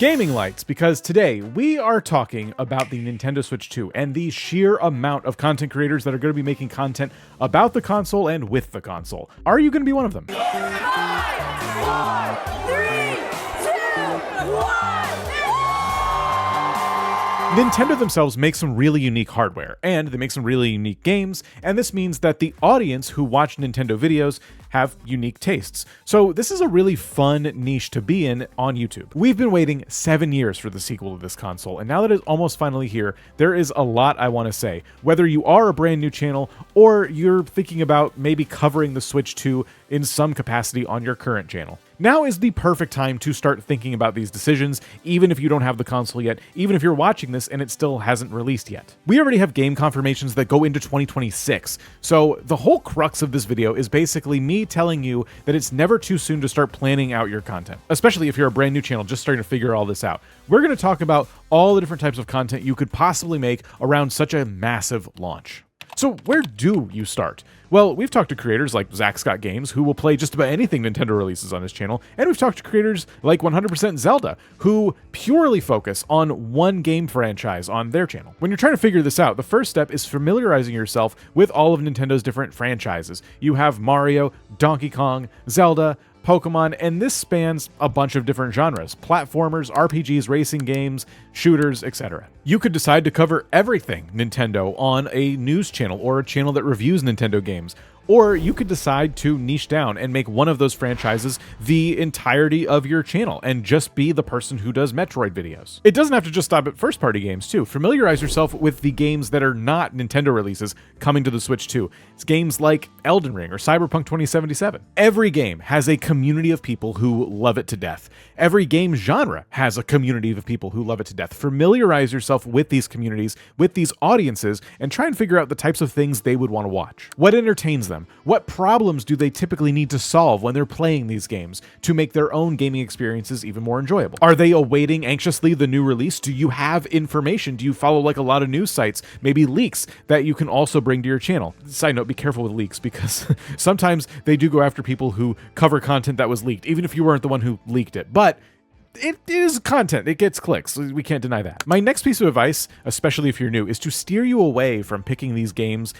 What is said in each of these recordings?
gaming lights, because today we are talking about the Nintendo Switch 2 and the sheer amount of content creators that are going to be making content about the console and with the console. Are you going to be one of them? 5, 4, 3, 2, 1. Nintendo themselves make some really unique hardware, and they make some really unique games, and this means that the audience who watch Nintendo videos have unique tastes. So this is a really fun niche to be in on YouTube. We've been waiting 7 years for the sequel to this console, and now that it's almost finally here, there is a lot I want to say. Whether you are a brand new channel, or you're thinking about maybe covering the Switch 2 in some capacity on your current channel. Now is the perfect time to start thinking about these decisions, even if you don't have the console yet, even if you're watching this and it still hasn't released yet. We already have game confirmations that go into 2026, so the whole crux of this video is basically me telling you that it's never too soon to start planning out your content, especially if you're a brand new channel just starting to figure all this out. We're going to talk about all the different types of content you could possibly make around such a massive launch. So where do you start? Well, we've talked to creators like Zach Scott Games, who will play just about anything Nintendo releases on his channel, and we've talked to creators like 100% Zelda, who purely focus on one game franchise on their channel. When you're trying to figure this out, the first step is familiarizing yourself with all of Nintendo's different franchises. You have Mario, Donkey Kong, Zelda, Pokemon, and this spans a bunch of different genres: platformers, RPGs, racing games, shooters, etc. You could decide to cover everything Nintendo on a news channel or a channel that reviews Nintendo games. Or you could decide to niche down and make one of those franchises the entirety of your channel and just be the person who does Metroid videos. It doesn't have to just stop at first-party games too. Familiarize yourself with the games that are not Nintendo releases coming to the Switch 2. It's games like Elden Ring or Cyberpunk 2077. Every game has a community of people who love it to death. Every game genre has a community of people who love it to death. Familiarize yourself with these communities, with these audiences, and try and figure out the types of things they would want to watch. What entertains them? What problems do they typically need to solve when they're playing these games to make their own gaming experiences even more enjoyable? Are they awaiting anxiously the new release? Do you have information? Do you follow like a lot of news sites, maybe leaks that you can also bring to your channel? Side note, be careful with leaks, because sometimes they do go after people who cover content that was leaked, even if you weren't the one who leaked it. But it is content. It gets clicks. We can't deny that. My next piece of advice, especially if you're new, is to steer you away from picking these games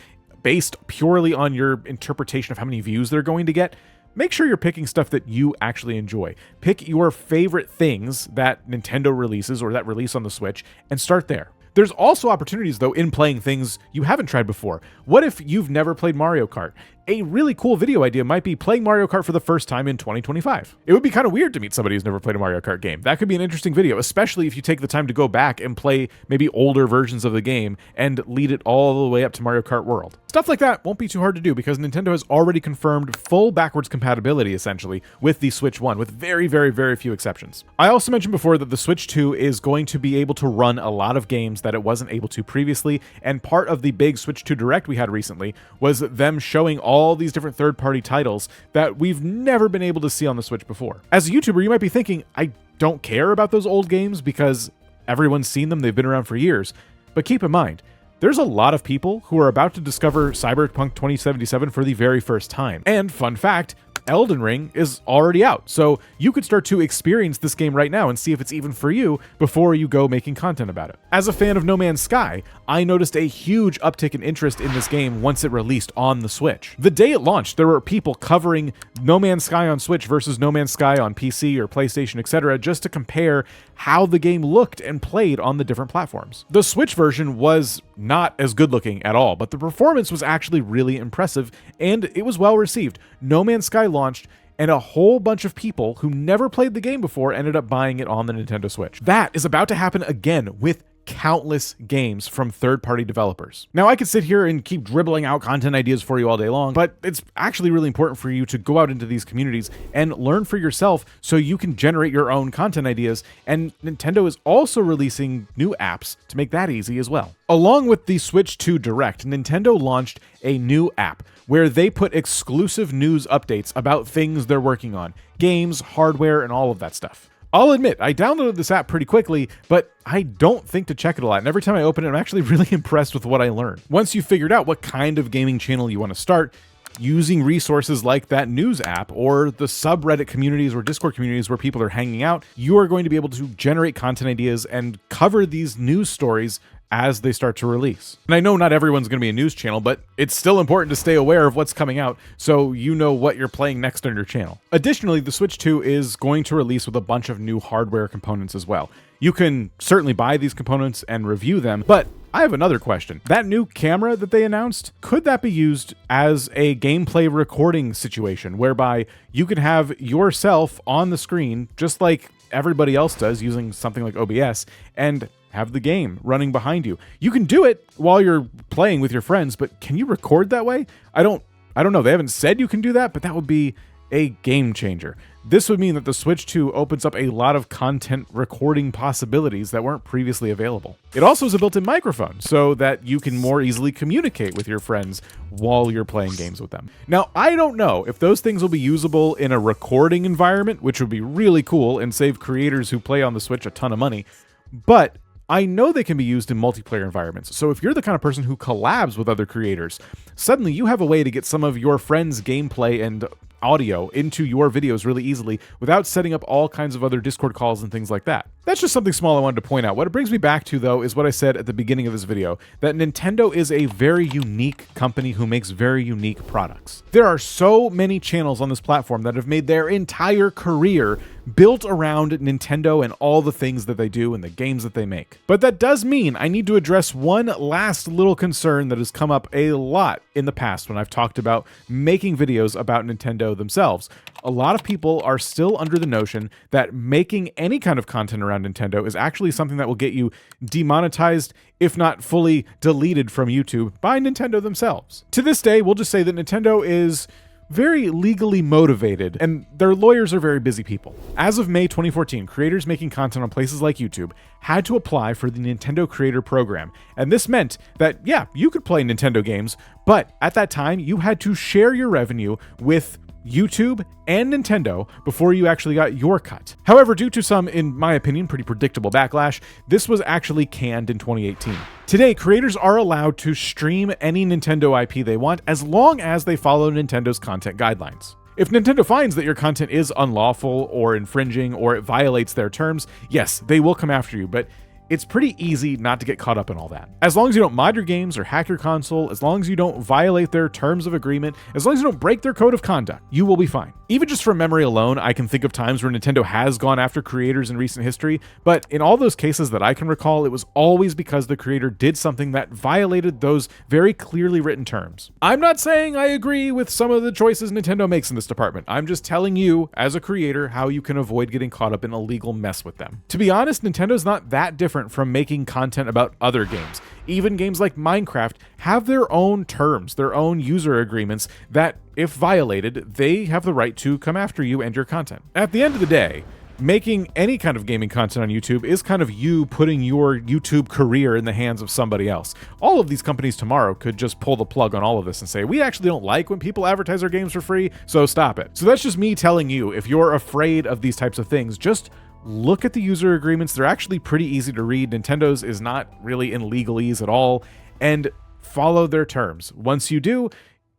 based purely on your interpretation of how many views they're going to get. Make sure you're picking stuff that you actually enjoy. Pick your favorite things that Nintendo releases or that release on the Switch and start there. There's also opportunities, though, in playing things you haven't tried before. What if you've never played Mario Kart? A really cool video idea might be playing Mario Kart for the first time in 2025. It would be kind of weird to meet somebody who's never played a Mario Kart game. That could be an interesting video, especially if you take the time to go back and play maybe older versions of the game and lead it all the way up to Mario Kart World. Stuff like that won't be too hard to do because Nintendo has already confirmed full backwards compatibility, essentially, with the Switch 1, with very, very, very few exceptions. I also mentioned before that the Switch 2 is going to be able to run a lot of games that it wasn't able to previously, and part of the big Switch 2 Direct we had recently was them showing all these different third-party titles that we've never been able to see on the Switch before. As a YouTuber, you might be thinking, I don't care about those old games because everyone's seen them, they've been around for years. But keep in mind, there's a lot of people who are about to discover Cyberpunk 2077 for the very first time. And fun fact, Elden Ring is already out, so you could start to experience this game right now and see if it's even for you before you go making content about it. As a fan of No Man's Sky, I noticed a huge uptick in interest in this game once it released on the Switch. The day it launched, there were people covering No Man's Sky on Switch versus No Man's Sky on PC or PlayStation, etc., just to compare how the game looked and played on the different platforms. The Switch version was not as good looking at all, but the performance was actually really impressive, and it was well received. No Man's Sky launched, and a whole bunch of people who never played the game before ended up buying it on the Nintendo Switch. That is about to happen again with countless games from third-party developers. Now, I could sit here and keep dribbling out content ideas for you all day long, but it's actually really important for you to go out into these communities and learn for yourself so you can generate your own content ideas, and Nintendo is also releasing new apps to make that easy as well. Along with the Switch 2 Direct, Nintendo launched a new app where they put exclusive news updates about things they're working on, games, hardware, and all of that stuff. I'll admit, I downloaded this app pretty quickly, but I don't think to check it a lot, and every time I open it, I'm actually really impressed with what I learned. Once you've figured out what kind of gaming channel you want to start, using resources like that news app or the subreddit communities or Discord communities where people are hanging out, you are going to be able to generate content ideas and cover these news stories as they start to release. And I know not everyone's going to be a news channel, but it's still important to stay aware of what's coming out so you know what you're playing next on your channel. Additionally, the Switch 2 is going to release with a bunch of new hardware components as well. You can certainly buy these components and review them, but I have another question. That new camera that they announced, could that be used as a gameplay recording situation whereby you can have yourself on the screen just like everybody else does using something like OBS and have the game running behind you? You can do it while you're playing with your friends, but can you record that way? I don't know. They haven't said you can do that, but that would be a game changer. This would mean that the Switch 2 opens up a lot of content recording possibilities that weren't previously available. It also has a built-in microphone so that you can more easily communicate with your friends while you're playing games with them. Now, I don't know if those things will be usable in a recording environment, which would be really cool and save creators who play on the Switch a ton of money, but I know they can be used in multiplayer environments. So if you're the kind of person who collabs with other creators, suddenly you have a way to get some of your friends' gameplay and audio into your videos really easily without setting up all kinds of other Discord calls and things like that. That's just something small I wanted to point out. What it brings me back to, though, is what I said at the beginning of this video, that Nintendo is a very unique company who makes very unique products. There are so many channels on this platform that have made their entire career built around Nintendo and all the things that they do and the games that they make. But that does mean I need to address one last little concern that has come up a lot in the past when I've talked about making videos about Nintendo themselves. A lot of people are still under the notion that making any kind of content around Nintendo is actually something that will get you demonetized, if not fully deleted from YouTube by Nintendo themselves. To this day, we'll just say that Nintendo is very legally motivated, and their lawyers are very busy people. As of May 2014, creators making content on places like YouTube had to apply for the Nintendo Creator Program, and this meant that, yeah, you could play Nintendo games, but at that time, you had to share your revenue with YouTube and Nintendo before you actually got your cut. However, due to some, in my opinion, pretty predictable backlash, this was actually canned in 2018. Today, creators are allowed to stream any Nintendo IP they want as long as they follow Nintendo's content guidelines. If Nintendo finds that your content is unlawful or infringing or it violates their terms, yes, they will come after you, but it's pretty easy not to get caught up in all that. As long as you don't mod your games or hack your console, as long as you don't violate their terms of agreement, as long as you don't break their code of conduct, you will be fine. Even just from memory alone, I can think of times where Nintendo has gone after creators in recent history, but in all those cases that I can recall, it was always because the creator did something that violated those very clearly written terms. I'm not saying I agree with some of the choices Nintendo makes in this department. I'm just telling you, as a creator, how you can avoid getting caught up in a legal mess with them. To be honest, Nintendo's not that different from making content about other games. Even games like Minecraft have their own terms, their own user agreements that, if violated, they have the right to come after you and your content. At the end of the day, making any kind of gaming content on YouTube is kind of you putting your YouTube career in the hands of somebody else. All of these companies tomorrow could just pull the plug on all of this and say, we actually don't like when people advertise our games for free, so stop it. So that's just me telling you, if you're afraid of these types of things, just look at the user agreements. They're actually pretty easy to read. Nintendo's is not really in legalese at all, and follow their terms. Once you do,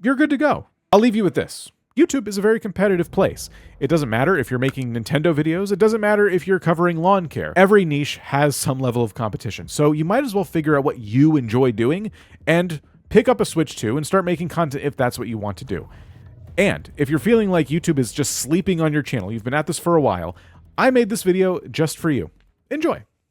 you're good to go. I'll leave you with this. YouTube is a very competitive place. It doesn't matter if you're making Nintendo videos. It doesn't matter if you're covering lawn care. Every niche has some level of competition. So you might as well figure out what you enjoy doing and pick up a Switch 2 and start making content if that's what you want to do. And if you're feeling like YouTube is just sleeping on your channel, you've been at this for a while, I made this video just for you. Enjoy.